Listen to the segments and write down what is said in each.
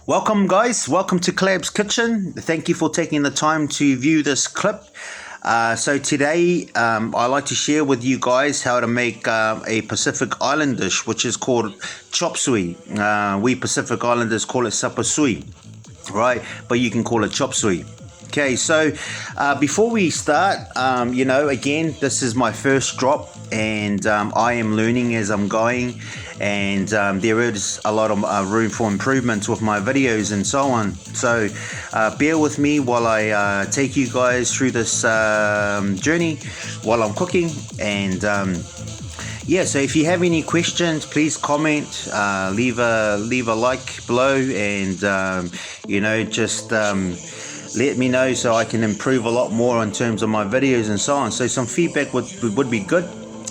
Welcome guys, welcome to Clab's Kitchen. Thank you for taking the time to view this clip. So today I like to share with you guys how to make a Pacific Island dish which is called chop suey. We Pacific Islanders call it Sapa suey, right? But you can call it chop suey. Okay, so before we start, again, this is my first drop and I am learning as I'm going, and there is a lot of room for improvements with my videos and so on. So bear with me while I take you guys through this journey while I'm cooking. And yeah, so if you have any questions, please comment, leave a like below, and just let me know so I can improve a lot more in terms of my videos and so on. So some feedback would be good,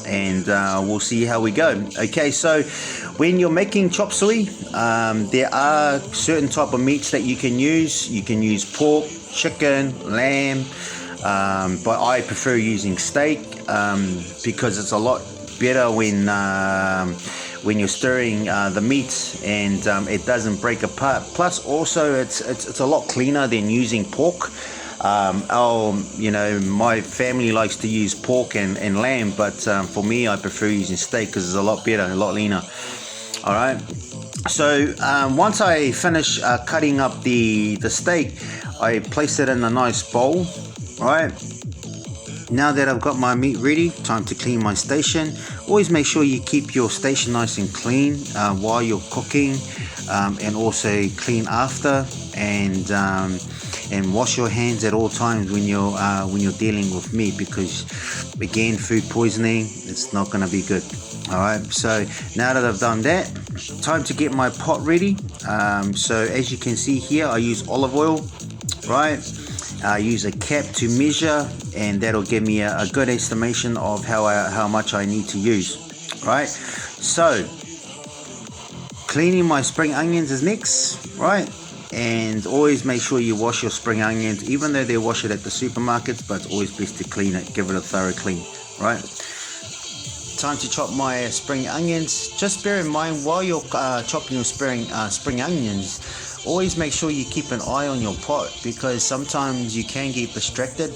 and we'll see how we go. Okay, so when you're making chop suey, there are certain type of meats that you can use. You can use pork, chicken, lamb, but I prefer using steak because it's a lot better when you're stirring the meat, and it doesn't break apart. Plus also it's a lot cleaner than using pork. My family likes to use pork and lamb, but for me I prefer using steak because it's a lot better, a lot leaner. Alright, so once I finish cutting up the steak, I place it in a nice bowl. Alright, now that I've got my meat ready, time to clean my station. Always make sure you keep your station nice and clean while you're cooking, and also clean after, and wash your hands at all times when you're dealing with meat, because again, food poisoning, it's not going to be good. Alright, so now that I've done that, time to get my pot ready. So as you can see here, I use olive oil, right? I use a cap to measure, and that'll give me a good estimation of how much I need to use. Right, so cleaning my spring onions is next, right? And always make sure you wash your spring onions, even though they wash it at the supermarkets, but it's always best to clean it, give it a thorough clean. Right, time to chop my spring onions. Just bear in mind while you're chopping your spring onions, always make sure you keep an eye on your pot, because sometimes you can get distracted.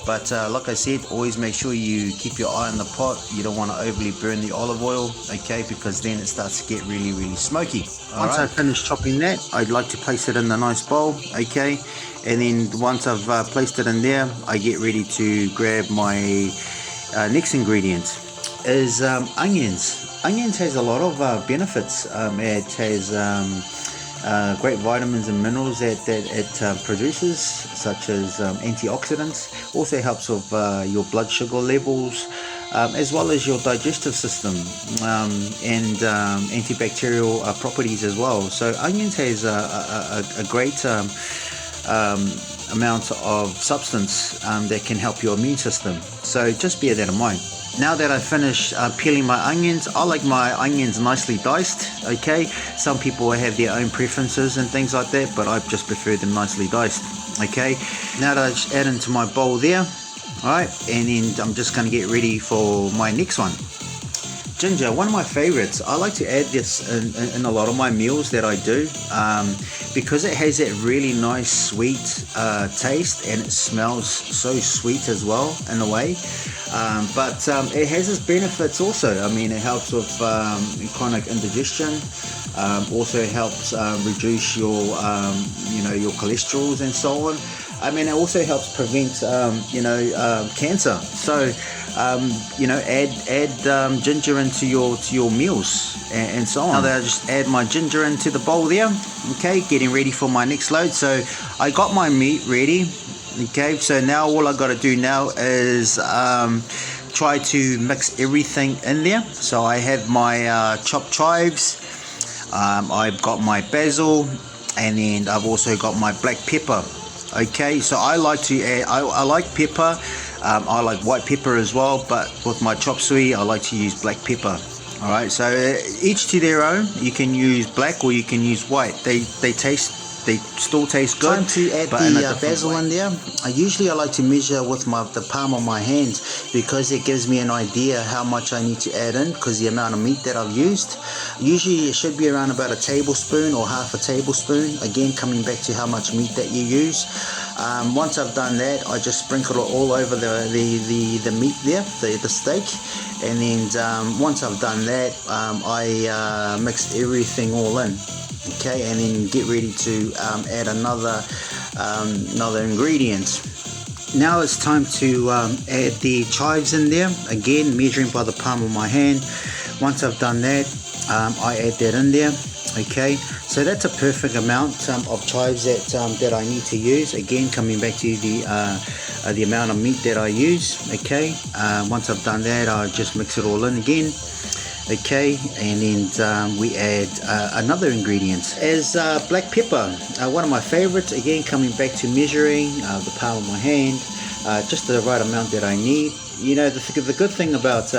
But like I said, always make sure you keep your eye on the pot. You don't want to overly burn the olive oil, okay, because then it starts to get really, really smoky. Once I finish chopping that, I'd like to place it in a nice bowl, okay, and then once I've placed it in there, I get ready to grab my next ingredient is onions. Onions has a lot of benefits. It has great vitamins and minerals that it produces, such as antioxidants. Also helps with your blood sugar levels, as well as your digestive system, and antibacterial properties as well. So onions has a great amount of substance that can help your immune system. So just bear that in mind. Now that I finish peeling my onions, I like my onions nicely diced, okay? Some people have their own preferences and things like that, but I just prefer them nicely diced, okay? Now that I just add into my bowl there, alright, and then I'm just going to get ready for my next one. Ginger, one of my favorites. I like to add this in a lot of my meals that I do, because it has that really nice sweet taste, and it smells so sweet as well in a way. But it has its benefits also. I mean, it helps with chronic indigestion. Also helps reduce your your cholesterols and so on. I mean, it also helps prevent cancer. So add ginger into your meals and so on. Now that I just add my ginger into the bowl there, okay, getting ready for my next load. So I got my meat ready. Okay, so now all I got to do now is try to mix everything in there. So I have my chopped chives, I've got my basil, and then I've also got my black pepper. Okay, so I like to add, I like pepper, I like white pepper as well, but with my chop suey I like to use black pepper. Alright, so each to their own. You can use black or you can use white. They taste they still taste good. Time to add the basil in there. Usually I like to measure with the palm of my hand, because it gives me an idea how much I need to add in, because the amount of meat that I've used. Usually it should be around about a tablespoon or half a tablespoon, again coming back to how much meat that you use. Once I've done that, I just sprinkle it all over the meat there, the steak, and then once I've done that, I mix everything all in. Okay, and then get ready to add another ingredient. Now it's time to add the chives in there, again measuring by the palm of my hand. Once I've done that, I add that in there. Okay, so that's a perfect amount of chives that I need to use, again coming back to the amount of meat that I use. Okay, once I've done that, I just mix it all in again. Okay, and then we add another ingredient as black pepper, one of my favorites, again coming back to measuring the palm of my hand, just the right amount that I need. You know, the good thing about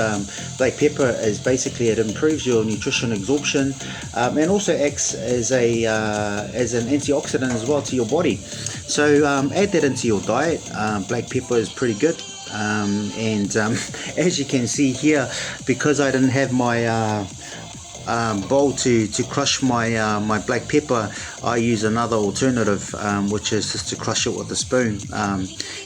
black pepper is basically it improves your nutrition absorption, and also acts as an antioxidant as well to your body. So add that into your diet. Black pepper is pretty good. As you can see here, because I didn't have my bowl to crush my black pepper, I use another alternative, which is just to crush it with a spoon.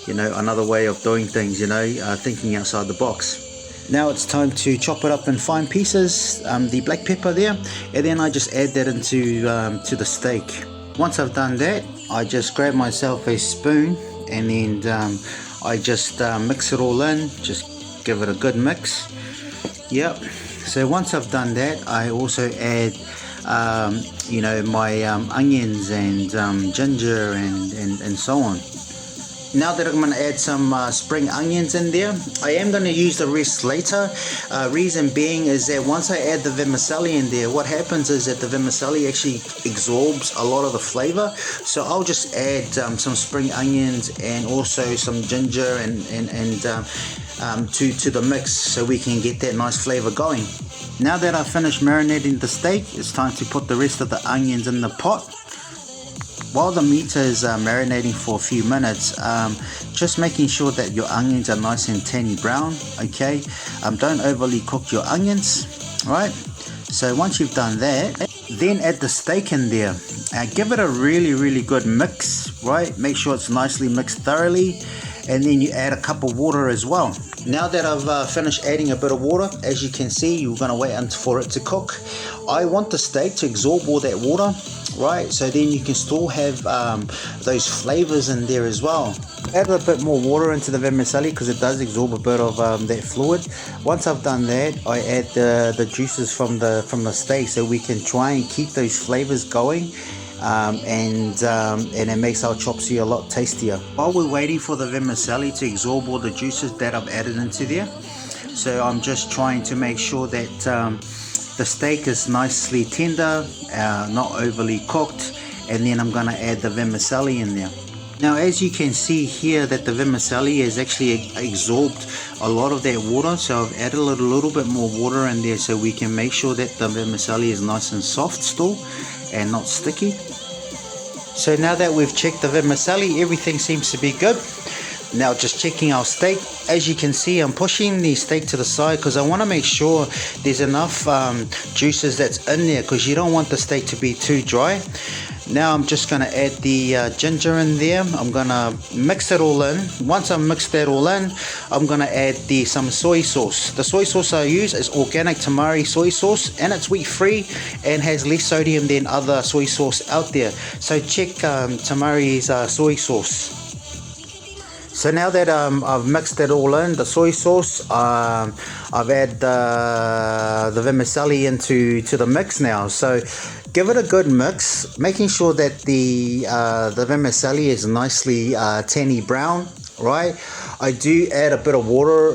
You know, another way of doing things, you know, thinking outside the box. Now it's time to chop it up in fine pieces, the black pepper there, and then I just add that into to the steak. Once I've done that, I just grab myself a spoon, and then I just mix it all in, just give it a good mix. Yep. So once I've done that, I also add you know, my onions and ginger and so on. Now that I'm going to add some spring onions in there, I am going to use the rest later. Reason being is that once I add the vermicelli in there, what happens is that the vermicelli actually absorbs a lot of the flavor. So I'll just add some spring onions and also some ginger and to the mix, so we can get that nice flavor going. Now that I've finished marinating the steak, it's time to put the rest of the onions in the pot. While the meat is marinating for a few minutes, just making sure that your onions are nice and tanny brown. Okay, don't overly cook your onions. Right, so once you've done that, then add the steak in there. Give it a really good mix. Right, make sure it's nicely mixed thoroughly, and then you add a cup of water as well. Now that I've finished adding a bit of water, as you can see, you're going to wait for it to cook. I want the steak to absorb all that water, right? So then you can still have those flavors in there as well. Add a bit more water into the vermicelli because it does absorb a bit of that fluid. Once I've done that, I add the juices from the steak, so we can try and keep those flavors going. And it makes our chop suey a lot tastier. While we're waiting for the vermicelli to absorb all the juices that I've added into there, so I'm just trying to make sure that the steak is nicely tender, not overly cooked, and then I'm going to add the vermicelli in there. Now as you can see here that the vermicelli has actually absorbed a lot of that water, so I've added a little bit more water in there so we can make sure that the vermicelli is nice and soft still and not sticky. So now that we've checked the vermicelli, everything seems to be good. Now just checking our steak. As you can see, I'm pushing the steak to the side because I want to make sure there's enough juices that's in there, because you don't want the steak to be too dry. Now I'm just going to add the ginger in there. I'm going to mix it all in. Once I mix that all in, I'm going to add some soy sauce. The soy sauce I use is organic tamari soy sauce, and it's wheat free and has less sodium than other soy sauce out there. So check tamari's soy sauce. So now that I've mixed it all in, the soy sauce, I've added the vermicelli into the mix now. So give it a good mix, making sure that the vermicelli is nicely tanny brown, right? I do add a bit of water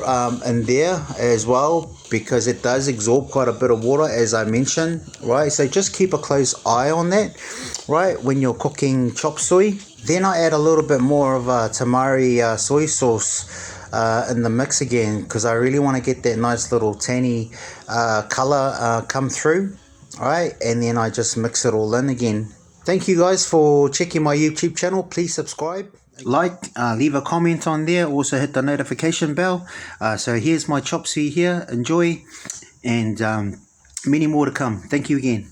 in there as well, because it does absorb quite a bit of water, as I mentioned, right? So just keep a close eye on that, right, when you're cooking chop suey. Then I add a little bit more of tamari soy sauce in the mix again, because I really want to get that nice little tanny color come through. Alright, and then I just mix it all in again. Thank you guys for checking my YouTube channel. Please subscribe, like, leave a comment on there, also hit the notification bell. So here's my chop suey here, enjoy, and many more to come. Thank you again.